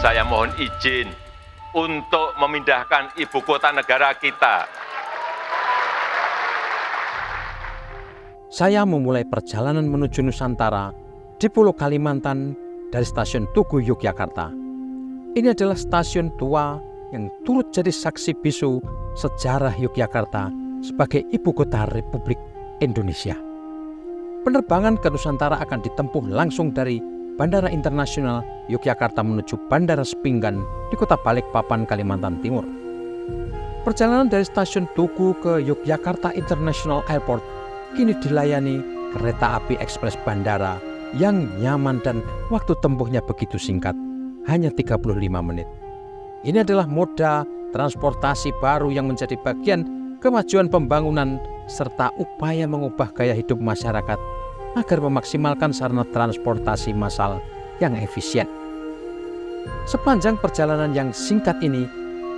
Saya mohon izin untuk memindahkan ibu kota negara kita. Saya memulai perjalanan menuju Nusantara di Pulau Kalimantan dari stasiun Tugu, Yogyakarta. Ini adalah stasiun tua yang turut jadi saksi bisu sejarah Yogyakarta sebagai ibu kota Republik Indonesia. Penerbangan ke Nusantara akan ditempuh langsung dari Bandara Internasional Yogyakarta menuju Bandara Sepinggan di Kota Balikpapan, Kalimantan Timur. Perjalanan dari stasiun Tugu ke Yogyakarta International Airport kini dilayani kereta api ekspres bandara yang nyaman dan waktu tempuhnya begitu singkat, hanya 35 menit. Ini adalah moda transportasi baru yang menjadi bagian kemajuan pembangunan serta upaya mengubah gaya hidup masyarakat agar memaksimalkan sarana transportasi massal yang efisien. Sepanjang perjalanan yang singkat ini,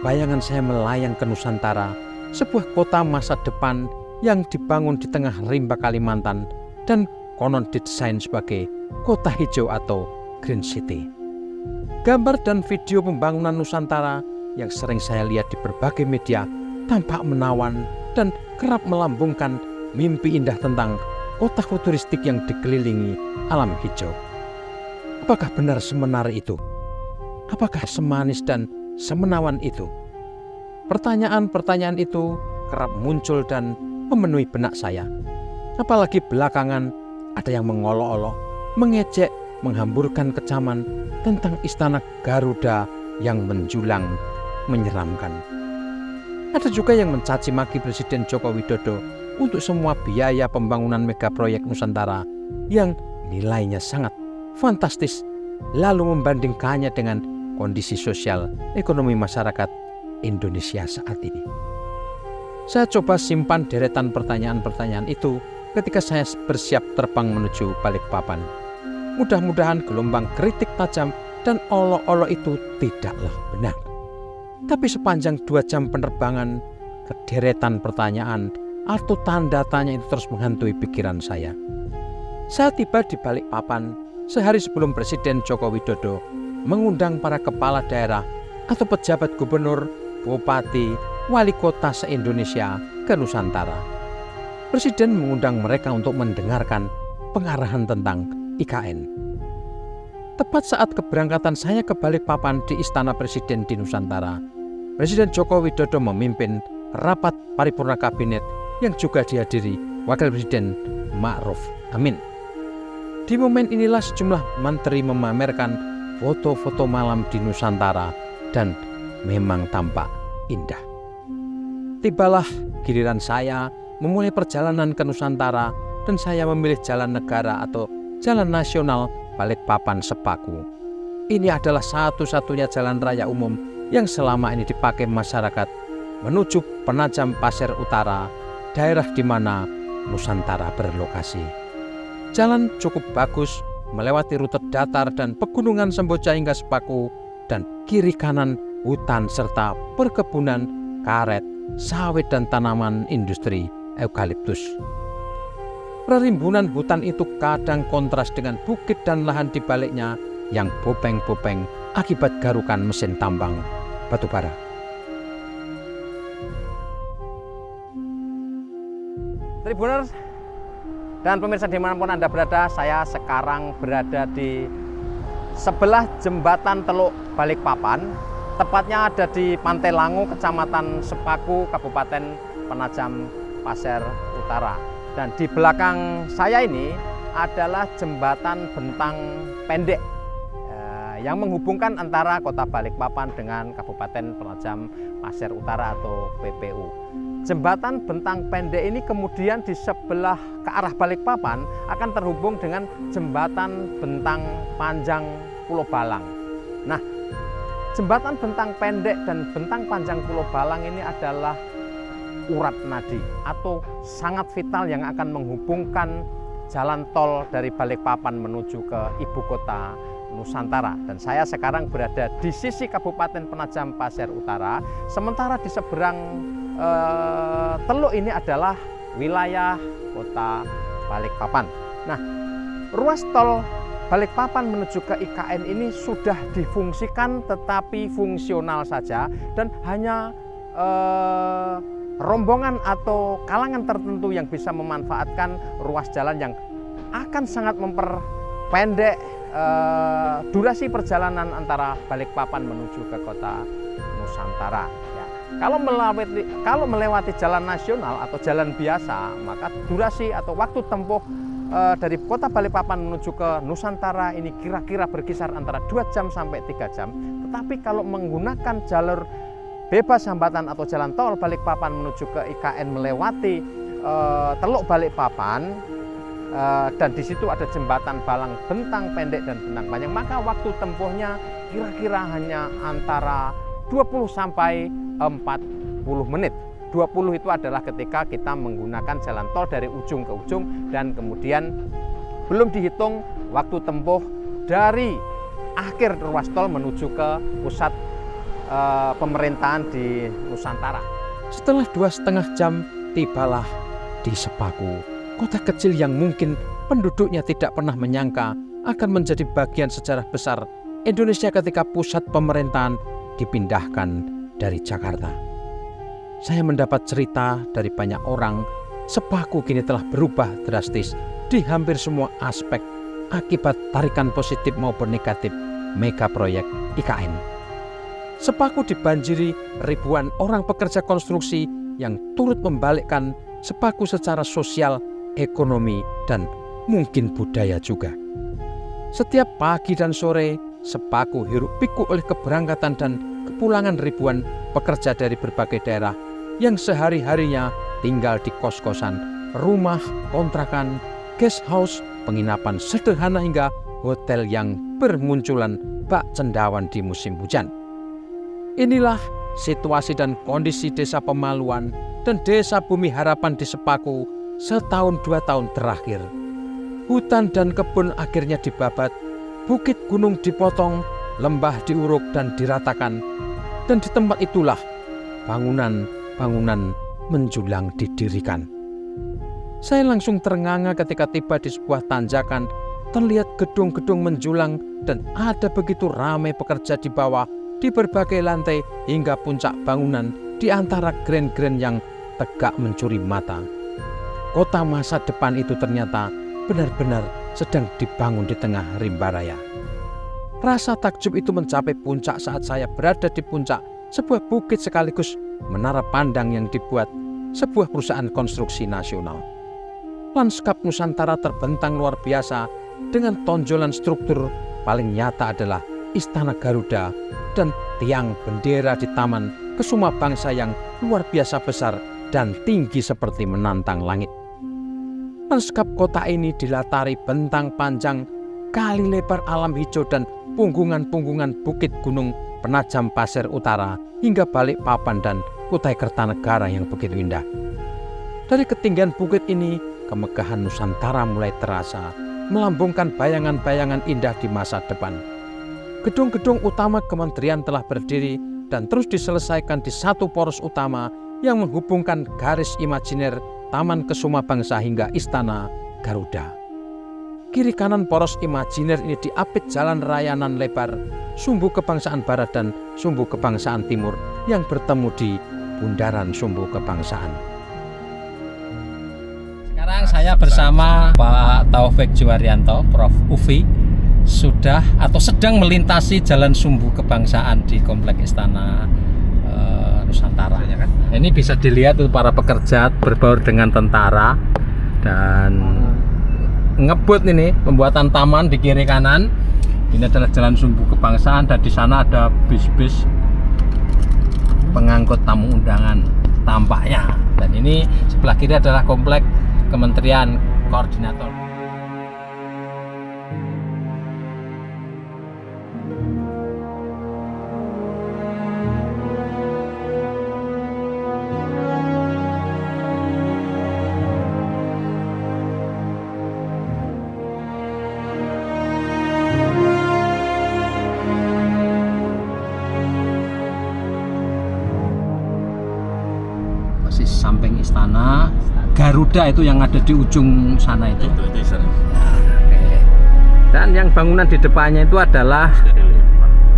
bayangan saya melayang ke Nusantara, sebuah kota masa depan yang dibangun di tengah rimba Kalimantan dan konon didesain sebagai kota hijau atau Green City. Gambar dan video pembangunan Nusantara yang sering saya lihat di berbagai media tampak menawan dan kerap melambungkan mimpi indah tentang kota futuristik yang dikelilingi alam hijau. Apakah benar semenarik itu? Apakah semanis dan semenawan itu? Pertanyaan-pertanyaan itu kerap muncul dan memenuhi benak saya. Apalagi belakangan ada yang mengolok-olok, mengejek, menghamburkan kecaman tentang istana Garuda yang menjulang menyeramkan. Ada juga yang mencaci maki Presiden Joko Widodo untuk semua biaya pembangunan mega proyek Nusantara yang nilainya sangat fantastis, lalu membandingkannya dengan kondisi sosial ekonomi masyarakat Indonesia saat ini. Saya coba simpan deretan pertanyaan-pertanyaan itu ketika saya bersiap terbang menuju Balikpapan. Mudah-mudahan gelombang kritik tajam dan olok-olok itu tidaklah benar. Tapi sepanjang 2 jam penerbangan, kederetan pertanyaan atau tanda tanya itu terus menghantui pikiran saya. Saya tiba di Balikpapan sehari sebelum Presiden Joko Widodo mengundang para kepala daerah atau pejabat gubernur, bupati, wali kota se-Indonesia ke Nusantara. Presiden mengundang mereka untuk mendengarkan pengarahan tentang IKN. Tepat saat keberangkatan saya ke Balikpapan di Istana Presiden di Nusantara, Presiden Joko Widodo memimpin rapat paripurna kabinet yang juga dihadiri Wakil Presiden Ma'ruf Amin. Di momen inilah sejumlah menteri memamerkan foto-foto malam di Nusantara dan memang tampak indah. Tibalah giliran saya memulai perjalanan ke Nusantara dan saya memilih jalan negara atau jalan nasional Balikpapan Sepaku. Ini adalah satu-satunya jalan raya umum yang selama ini dipakai masyarakat menuju Penajam Pasir Utara, daerah di mana Nusantara berlokasi. Jalan cukup bagus, melewati rute datar dan pegunungan Semboja hingga Sepaku, dan kiri kanan hutan serta perkebunan karet, sawit dan tanaman industri eukaliptus. Perimbunan hutan itu kadang kontras dengan bukit dan lahan di baliknya yang bopeng-bopeng akibat garukan mesin tambang batu bara. Tribuners dan pemirsa dimanapun Anda berada, saya sekarang berada di sebelah jembatan Teluk Balikpapan, tepatnya ada di Pantai Langu, Kecamatan Sepaku, Kabupaten Penajam Pasir Utara. Dan di belakang saya ini adalah jembatan bentang pendek yang menghubungkan antara kota Balikpapan dengan Kabupaten Penajam Pasir Utara atau PPU. Jembatan bentang pendek ini kemudian di sebelah ke arah Balikpapan akan terhubung dengan jembatan bentang panjang Pulau Balang. Nah, jembatan bentang pendek dan bentang panjang Pulau Balang ini adalah urat nadi atau sangat vital yang akan menghubungkan jalan tol dari Balikpapan menuju ke ibu kota Nusantara. Dan saya sekarang berada di sisi Kabupaten Penajam Pasir Utara, sementara di seberang teluk ini adalah wilayah kota Balikpapan. Nah, ruas tol Balikpapan menuju ke IKN ini sudah difungsikan tetapi fungsional saja, dan hanya rombongan atau kalangan tertentu yang bisa memanfaatkan ruas jalan yang akan sangat memperpendek durasi perjalanan antara Balikpapan menuju ke kota Nusantara. Ya. Kalau melewati jalan nasional atau jalan biasa, maka durasi atau waktu tempuh dari kota Balikpapan menuju ke Nusantara ini kira-kira berkisar antara 2 jam sampai 3 jam. Tetapi kalau menggunakan jalur bebas hambatan atau jalan tol Balikpapan menuju ke IKN melewati Teluk Balikpapan, dan di situ ada jembatan Balang Bentang Pendek dan Bentang Panjang, maka waktu tempuhnya kira-kira hanya antara 20 sampai 40 menit. 20 itu adalah ketika kita menggunakan jalan tol dari ujung ke ujung, dan kemudian belum dihitung waktu tempuh dari akhir ruas tol menuju ke pusat pemerintahan di Nusantara. Setelah 2,5 jam, tibalah di Sepaku, kota kecil yang mungkin penduduknya tidak pernah menyangka akan menjadi bagian sejarah besar Indonesia ketika pusat pemerintahan dipindahkan dari Jakarta. Saya mendapat cerita dari banyak orang, Sepaku kini telah berubah drastis di hampir semua aspek akibat tarikan positif maupun negatif mega proyek IKN. Sepaku dibanjiri ribuan orang pekerja konstruksi yang turut membalikkan Sepaku secara sosial, ekonomi, dan mungkin budaya juga. Setiap pagi dan sore, Sepaku hiruk pikuk oleh keberangkatan dan kepulangan ribuan pekerja dari berbagai daerah yang sehari-harinya tinggal di kos-kosan, rumah, kontrakan, guest house, penginapan sederhana hingga hotel yang bermunculan bak cendawan di musim hujan. Inilah situasi dan kondisi Desa Pemaluan dan Desa Bumi Harapan di Sepaku setahun 2 tahun terakhir. Hutan dan kebun akhirnya dibabat, bukit gunung dipotong, lembah diuruk dan diratakan, dan di tempat itulah bangunan menjulang didirikan. Saya langsung ternganga ketika tiba di sebuah tanjakan, terlihat gedung-gedung menjulang dan ada begitu ramai pekerja di bawah, di berbagai lantai hingga puncak bangunan di antara grand-grand yang tegak mencuri mata. Kota masa depan itu ternyata benar-benar sedang dibangun di tengah rimba raya. Rasa takjub itu mencapai puncak saat saya berada di puncak sebuah bukit sekaligus menara pandang yang dibuat sebuah perusahaan konstruksi nasional. Lanskap Nusantara terbentang luar biasa dengan tonjolan struktur paling nyata adalah Istana Garuda dan tiang bendera di Taman Kesuma Bangsa yang luar biasa besar dan tinggi seperti menantang langit. Lanskap kota ini dilatari bentang panjang, kali lebar alam hijau dan punggungan-punggungan bukit gunung Penajam Pasir Utara hingga Balikpapan dan Kutai Kertanegara yang begitu indah. Dari ketinggian bukit ini, kemegahan Nusantara mulai terasa, melambungkan bayangan-bayangan indah di masa depan. Gedung-gedung utama kementerian telah berdiri dan terus diselesaikan di satu poros utama yang menghubungkan garis imajiner Taman Kesuma Bangsa hingga Istana Garuda. Kiri kanan poros imajiner ini diapit jalan rayanan lebar, Sumbu Kebangsaan Barat dan Sumbu Kebangsaan Timur yang bertemu di bundaran Sumbu Kebangsaan. Sekarang saya bersama Pak Taufik Juwaryanto, Prof. UFI, sudah atau sedang melintasi jalan Sumbu Kebangsaan di Komplek Istana Nusantara. Ini bisa dilihat tuh para pekerja berbaur dengan tentara dan ngebut ini pembuatan taman di kiri kanan. Ini adalah jalan Sumbu Kebangsaan dan di sana ada bis-bis pengangkut tamu undangan tampaknya. Dan ini sebelah kiri adalah komplek Kementerian Koordinator. Samping istana Garuda itu yang ada di ujung sana itu. Nah, Dan yang bangunan di depannya itu adalah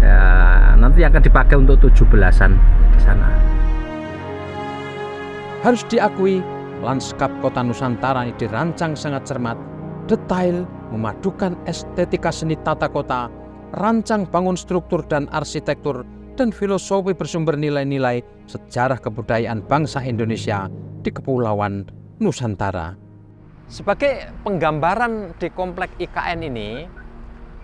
ya, nanti akan dipakai untuk 17-an di sana. Harus diakui, lanskap kota Nusantara ini dirancang sangat cermat, detail, memadukan estetika seni tata kota, rancang bangun struktur dan arsitektur, dan filosofi bersumber nilai-nilai sejarah kebudayaan bangsa Indonesia di Kepulauan Nusantara. Sebagai penggambaran di komplek IKN ini,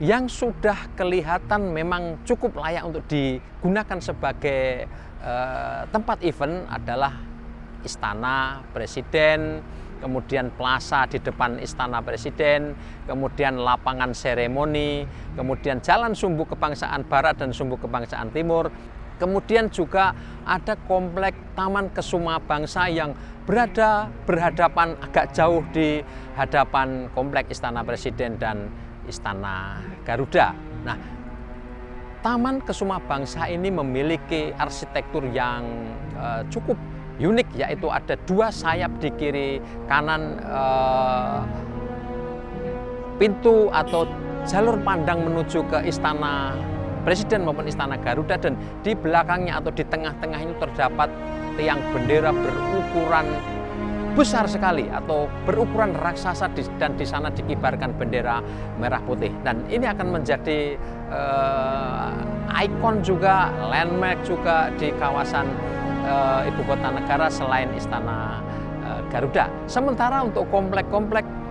yang sudah kelihatan memang cukup layak untuk digunakan sebagai tempat event adalah Istana Presiden, kemudian plaza di depan Istana Presiden, kemudian lapangan seremoni, kemudian Jalan Sumbu Kebangsaan Barat dan Sumbu Kebangsaan Timur, kemudian juga ada komplek Taman Kesuma Bangsa yang berhadapan agak jauh di hadapan komplek Istana Presiden dan Istana Garuda. Nah, Taman Kesuma Bangsa ini memiliki arsitektur yang cukup unik, yaitu ada 2 sayap di kiri kanan pintu atau jalur pandang menuju ke Istana Presiden maupun Istana Garuda, dan di belakangnya atau di tengah-tengah itu terdapat tiang bendera berukuran besar sekali atau berukuran raksasa, dan di sana dikibarkan bendera merah putih. Dan ini akan menjadi ikon juga, landmark juga di kawasan ibu kota negara selain Istana Garuda. Sementara untuk komplek-komplek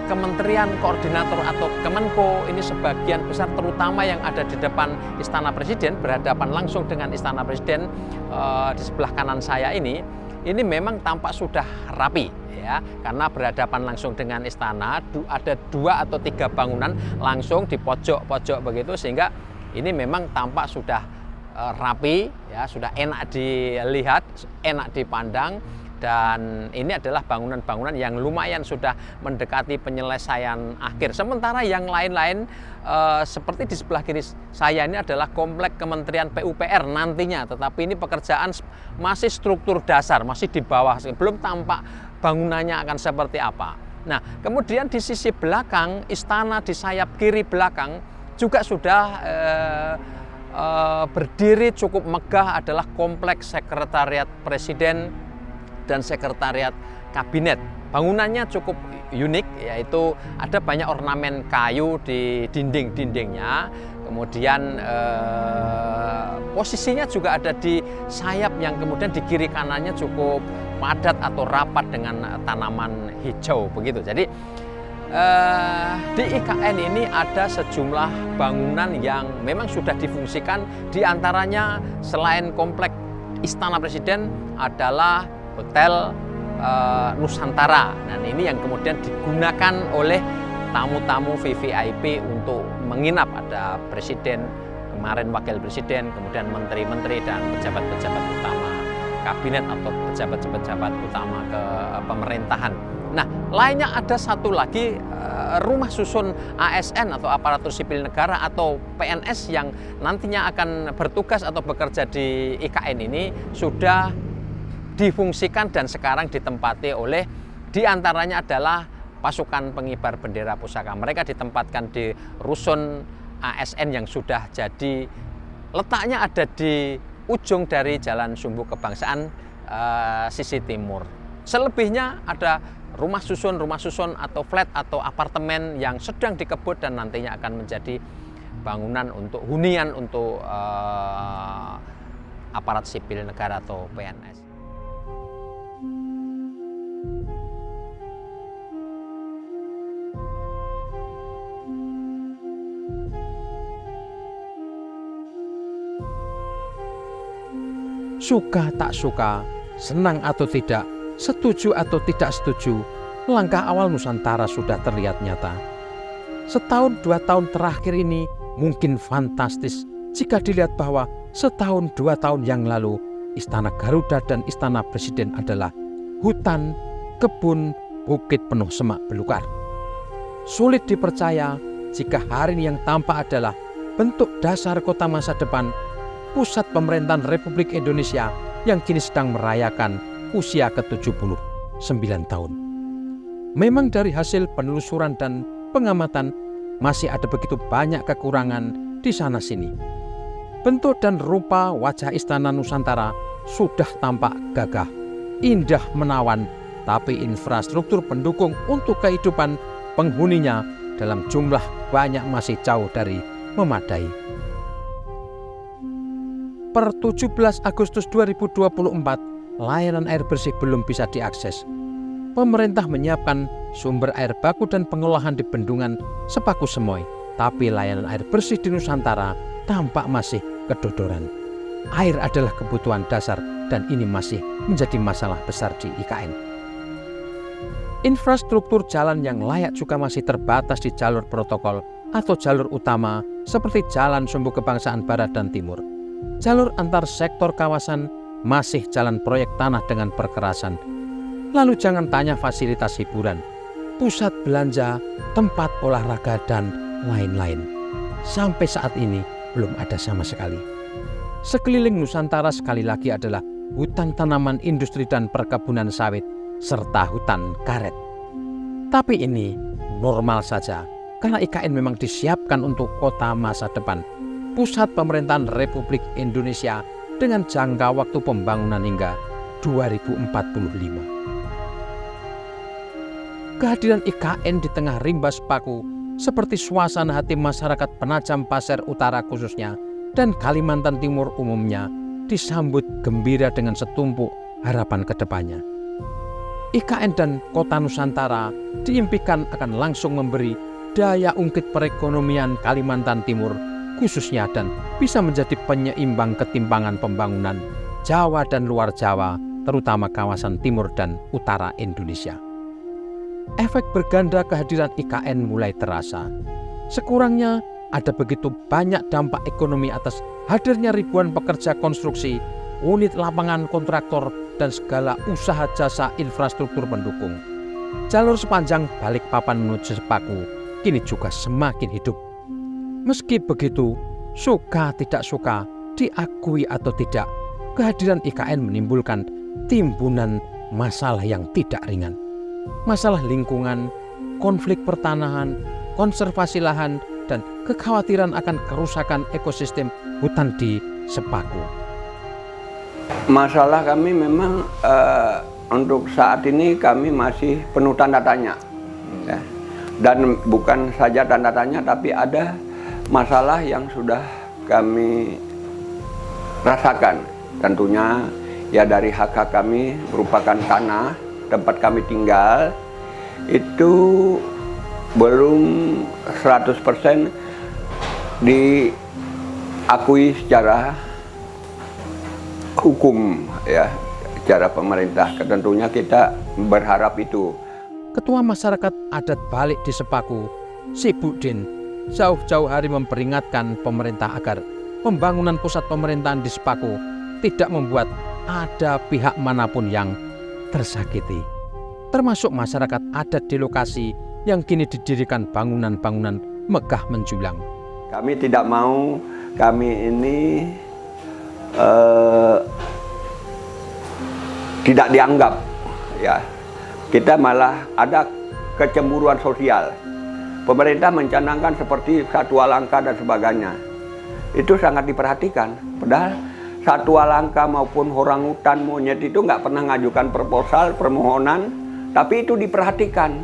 kementerian koordinator atau Kemenko ini sebagian besar, terutama yang ada di depan Istana Presiden, berhadapan langsung dengan Istana Presiden di sebelah kanan saya ini memang tampak sudah rapi ya, karena berhadapan langsung dengan istana, ada 2 atau 3 bangunan langsung di pojok-pojok begitu, sehingga ini memang tampak sudah rapi ya, sudah enak dilihat, enak dipandang. Dan ini adalah bangunan-bangunan yang lumayan sudah mendekati penyelesaian akhir. Sementara yang lain-lain seperti di sebelah kiri saya ini adalah komplek Kementerian PUPR nantinya, tetapi ini pekerjaan masih struktur dasar, masih di bawah, belum tampak bangunannya akan seperti apa. Nah, kemudian di sisi belakang istana, di sayap kiri belakang juga sudah berdiri cukup megah, adalah kompleks Sekretariat Presiden dan Sekretariat Kabinet. Bangunannya cukup unik, yaitu ada banyak ornamen kayu di dinding-dindingnya. Kemudian posisinya juga ada di sayap yang kemudian di kiri kanannya cukup padat atau rapat dengan tanaman hijau begitu. Jadi di IKN ini ada sejumlah bangunan yang memang sudah difungsikan. Di antaranya selain komplek Istana Presiden adalah Hotel Nusantara. Dan ini yang kemudian digunakan oleh tamu-tamu VVIP untuk menginap. Ada presiden, kemarin wakil presiden, kemudian menteri-menteri dan pejabat-pejabat utama kabinet atau pejabat-pejabat utama ke pemerintahan. Nah, lainnya ada satu lagi rumah susun ASN atau aparatur sipil negara atau PNS yang nantinya akan bertugas atau bekerja di IKN ini sudah difungsikan dan sekarang ditempati oleh diantaranya adalah pasukan pengibar bendera pusaka. Mereka ditempatkan di rusun ASN yang sudah jadi, letaknya ada di ujung dari Jalan Sumbu Kebangsaan sisi timur. Selebihnya ada rumah susun atau flat atau apartemen yang sedang dikebut dan nantinya akan menjadi bangunan untuk hunian untuk aparat sipil negara atau PNS. Suka tak suka, senang atau tidak, setuju atau tidak setuju, langkah awal Nusantara sudah terlihat nyata. Setahun 2 tahun terakhir ini mungkin fantastis jika dilihat bahwa setahun 2 tahun yang lalu Istana Garuda dan Istana Presiden adalah hutan, kebun, bukit penuh semak belukar. Sulit dipercaya jika hari ini yang tampak adalah bentuk dasar kota masa depan, pusat pemerintahan Republik Indonesia yang kini sedang merayakan usia ke-79 tahun. Memang dari hasil penelusuran dan pengamatan masih ada begitu banyak kekurangan di sana-sini. Bentuk dan rupa wajah Istana Nusantara sudah tampak gagah, indah menawan, tapi infrastruktur pendukung untuk kehidupan penghuninya dalam jumlah banyak masih jauh dari memadai. Per 17 Agustus 2024, layanan air bersih belum bisa diakses. Pemerintah menyiapkan sumber air baku dan pengolahan di bendungan Sepaku Semoy, tapi layanan air bersih di Nusantara tampak masih kedodoran. Air adalah kebutuhan dasar dan ini masih menjadi masalah besar di IKN. Infrastruktur jalan yang layak juga masih terbatas di jalur protokol atau jalur utama seperti Jalan Sumbu Kebangsaan Barat dan Timur. Jalur antar sektor kawasan masih jalan proyek tanah dengan perkerasan. Lalu jangan tanya fasilitas hiburan, pusat belanja, tempat olahraga, dan lain-lain. Sampai saat ini belum ada sama sekali. Sekeliling Nusantara sekali lagi adalah hutan tanaman industri dan perkebunan sawit, serta hutan karet. Tapi ini normal saja, karena IKN memang disiapkan untuk kota masa depan, pusat pemerintahan Republik Indonesia dengan jangka waktu pembangunan hingga 2045. Kehadiran IKN di tengah rimba Sepaku seperti suasana hati masyarakat Penajam Pasir Utara khususnya dan Kalimantan Timur umumnya disambut gembira dengan setumpuk harapan ke depannya. IKN dan Kota Nusantara diimpikan akan langsung memberi daya ungkit perekonomian Kalimantan Timur khususnya dan bisa menjadi penyeimbang ketimpangan pembangunan Jawa dan luar Jawa, terutama kawasan timur dan utara Indonesia. Efek berganda kehadiran IKN mulai terasa. Sekurangnya ada begitu banyak dampak ekonomi atas hadirnya ribuan pekerja konstruksi, unit lapangan kontraktor, dan segala usaha jasa infrastruktur pendukung. Jalur sepanjang Balikpapan menuju Sepaku kini juga semakin hidup. Meski begitu, suka tidak suka, diakui atau tidak, kehadiran IKN menimbulkan timbunan masalah yang tidak ringan. Masalah lingkungan, konflik pertanahan, konservasi lahan, dan kekhawatiran akan kerusakan ekosistem hutan di Sepaku. Masalah kami memang untuk saat ini kami masih penuh tanda tanya. Ya. Dan bukan saja tanda tanya, tapi ada masalah yang sudah kami rasakan. Tentunya ya dari hak-hak kami merupakan tanah, tempat kami tinggal, itu belum 100% diakui secara hukum ya, secara pemerintah. Tentunya kita berharap itu. Ketua Masyarakat Adat Balik di Sepaku, Sibudin, jauh-jauh hari memperingatkan pemerintah agar pembangunan pusat pemerintahan di Sepaku tidak membuat ada pihak manapun yang tersakiti, termasuk masyarakat adat di lokasi yang kini didirikan bangunan-bangunan megah menjulang. Kami tidak mau kami ini tidak dianggap ya. Kita malah ada kecemburuan sosial. Pemerintah mencanangkan seperti satwa langka dan sebagainya. Itu sangat diperhatikan. Padahal satwa langka maupun orangutan, monyet itu nggak pernah ngajukan proposal, permohonan, tapi itu diperhatikan.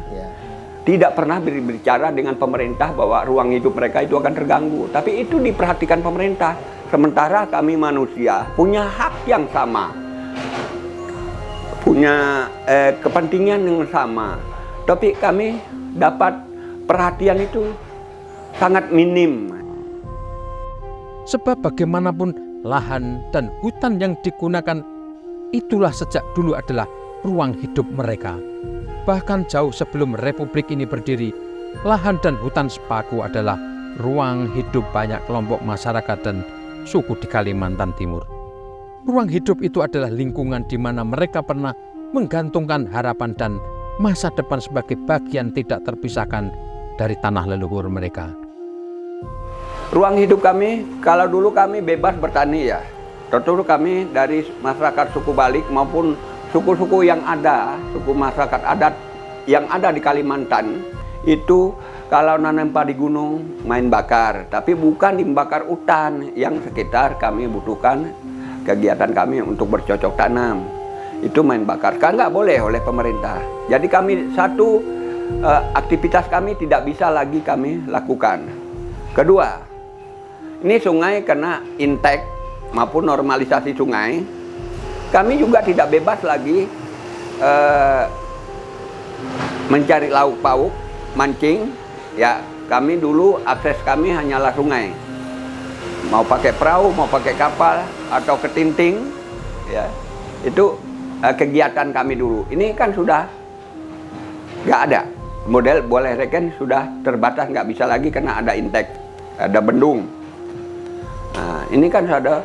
Tidak pernah berbicara dengan pemerintah bahwa ruang hidup mereka itu akan terganggu. Tapi itu diperhatikan pemerintah. Sementara kami manusia punya hak yang sama, punya kepentingan yang sama. Tapi kami dapat perhatian itu sangat minim. Sebab bagaimanapun lahan dan hutan yang digunakan itulah sejak dulu adalah ruang hidup mereka. Bahkan jauh sebelum Republik ini berdiri, lahan dan hutan Sepaku adalah ruang hidup banyak kelompok masyarakat dan suku di Kalimantan Timur. Ruang hidup itu adalah lingkungan di mana mereka pernah menggantungkan harapan dan masa depan sebagai bagian tidak terpisahkan dari tanah leluhur mereka. Ruang hidup kami, kalau dulu kami bebas bertani ya. Tentu kami dari masyarakat suku Balik maupun suku-suku yang ada, suku masyarakat adat yang ada di Kalimantan, itu kalau nanam padi gunung main bakar, tapi bukan membakar hutan yang sekitar kami butuhkan kegiatan kami untuk bercocok tanam. Itu main bakar, kan nggak boleh oleh pemerintah. Jadi kami satu aktivitas kami tidak bisa lagi kami lakukan. Kedua, ini sungai kena intake maupun normalisasi sungai, kami juga tidak bebas lagi mencari lauk pauk, mancing. Ya, kami dulu akses kami hanyalah sungai. Mau pakai perahu, mau pakai kapal, atau ketinting, ya, itu kegiatan kami dulu. Ini kan sudah nggak ada. Model boleh reken sudah terbatas, nggak bisa lagi karena ada intake, ada bendung. Nah, ini kan sudah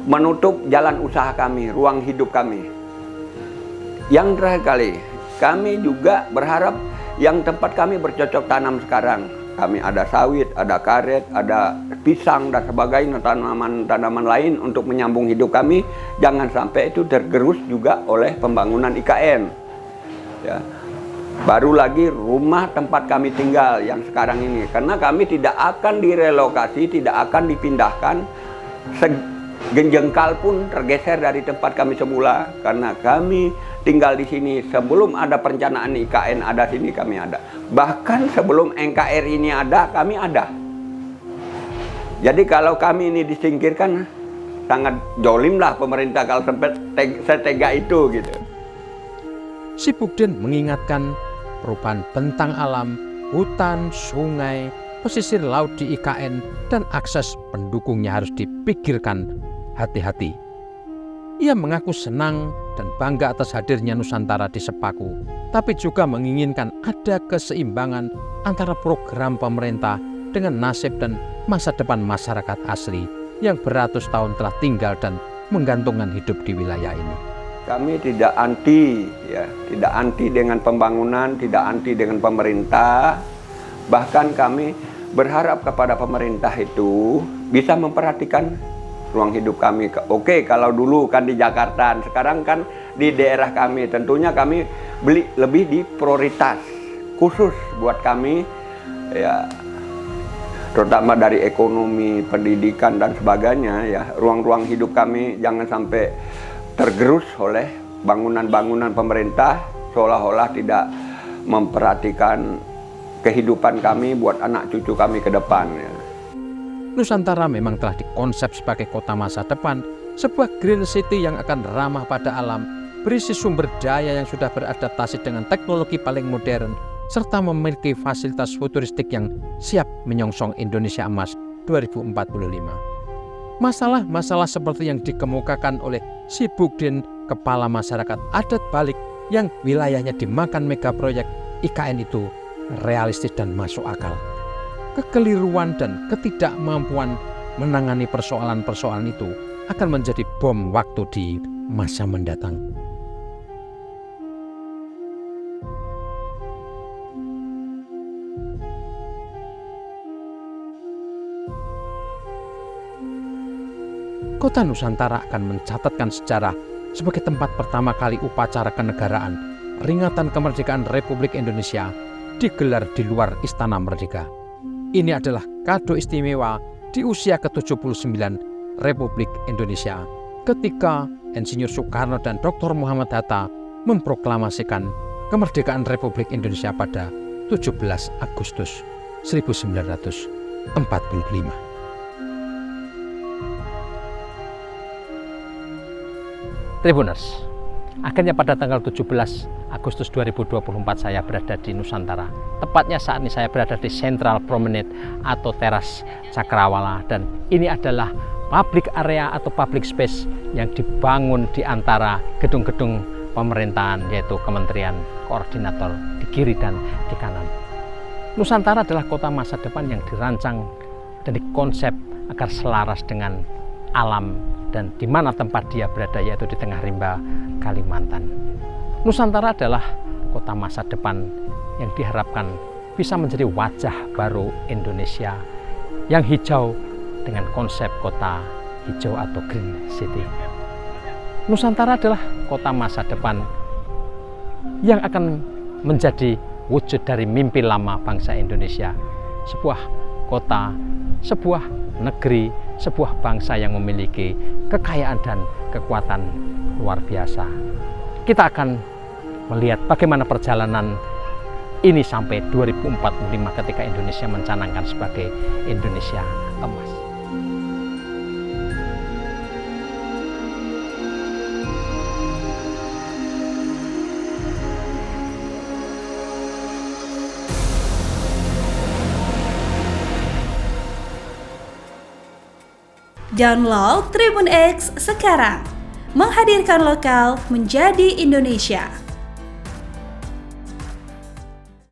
menutup jalan usaha kami, ruang hidup kami. Yang terakhir kali, kami juga berharap yang tempat kami bercocok tanam sekarang, kami ada sawit, ada karet, ada pisang dan sebagainya, tanaman-tanaman lain untuk menyambung hidup kami, jangan sampai itu tergerus juga oleh pembangunan IKN. Ya. Baru lagi rumah tempat kami tinggal yang sekarang ini, karena kami tidak akan direlokasi, tidak akan dipindahkan, segenjengkal pun tergeser dari tempat kami semula, karena kami tinggal di sini sebelum ada perencanaan IKN ada sini kami ada. Bahkan sebelum NKRI ini ada, kami ada. Jadi kalau kami ini disingkirkan, sangat jolim lah pemerintah kalau sampai setega itu gitu. Sibukden mengingatkan perubahan bentang alam, hutan, sungai, pesisir laut di IKN, dan akses pendukungnya harus dipikirkan hati-hati. Ia mengaku senang dan bangga atas hadirnya Nusantara di Sepaku, tapi juga menginginkan ada keseimbangan antara program pemerintah dengan nasib dan masa depan masyarakat asli yang beratus tahun telah tinggal dan menggantungkan hidup di wilayah ini. Kami tidak anti, ya, tidak anti dengan pembangunan, tidak anti dengan pemerintah. Bahkan kami berharap kepada pemerintah itu bisa memperhatikan ruang hidup kami. Oke, kalau dulu kan di Jakarta, sekarang kan di daerah kami, tentunya kami beli lebih di prioritas khusus buat kami, ya, terutama dari ekonomi, pendidikan dan sebagainya. Ya, ruang-ruang hidup kami jangan sampai tergerus oleh bangunan-bangunan pemerintah, seolah-olah tidak memperhatikan kehidupan kami buat anak cucu kami ke depan. Ya. Nusantara memang telah dikonsep sebagai kota masa depan, sebuah green city yang akan ramah pada alam, berisi sumber daya yang sudah beradaptasi dengan teknologi paling modern, serta memiliki fasilitas futuristik yang siap menyongsong Indonesia Emas 2045. Masalah-masalah seperti yang dikemukakan oleh Sibukden, kepala masyarakat adat Balik yang wilayahnya dimakan mega proyek IKN itu realistis dan masuk akal. Kekeliruan dan ketidakmampuan menangani persoalan-persoalan itu akan menjadi bom waktu di masa mendatang. Kota Nusantara akan mencatatkan sejarah sebagai tempat pertama kali upacara kenegaraan peringatan kemerdekaan Republik Indonesia digelar di luar Istana Merdeka. Ini adalah kado istimewa di usia ke-79 Republik Indonesia ketika Insinyur Soekarno dan Dr. Muhammad Hatta memproklamasikan kemerdekaan Republik Indonesia pada 17 Agustus 1945. Tribuners, akhirnya pada tanggal 17 Agustus 2024 saya berada di Nusantara. Tepatnya saat ini saya berada di Central Promenade atau teras Cakrawala, dan ini adalah public area atau public space yang dibangun di antara gedung-gedung pemerintahan, yaitu Kementerian Koordinator di kiri dan di kanan. Nusantara adalah kota masa depan yang dirancang dan dikonsep agar selaras dengan alam dan di mana tempat dia berada, yaitu di tengah rimba Kalimantan. Nusantara adalah kota masa depan yang diharapkan bisa menjadi wajah baru Indonesia yang hijau dengan konsep kota hijau atau green city. Nusantara adalah kota masa depan yang akan menjadi wujud dari mimpi lama bangsa Indonesia. Sebuah kota, sebuah negeri, sebuah bangsa yang memiliki kekayaan dan kekuatan luar biasa. Kita akan melihat bagaimana perjalanan ini sampai 2045 ketika Indonesia mencanangkan sebagai Indonesia Emas. Download Tribun X sekarang, menghadirkan lokal menjadi Indonesia.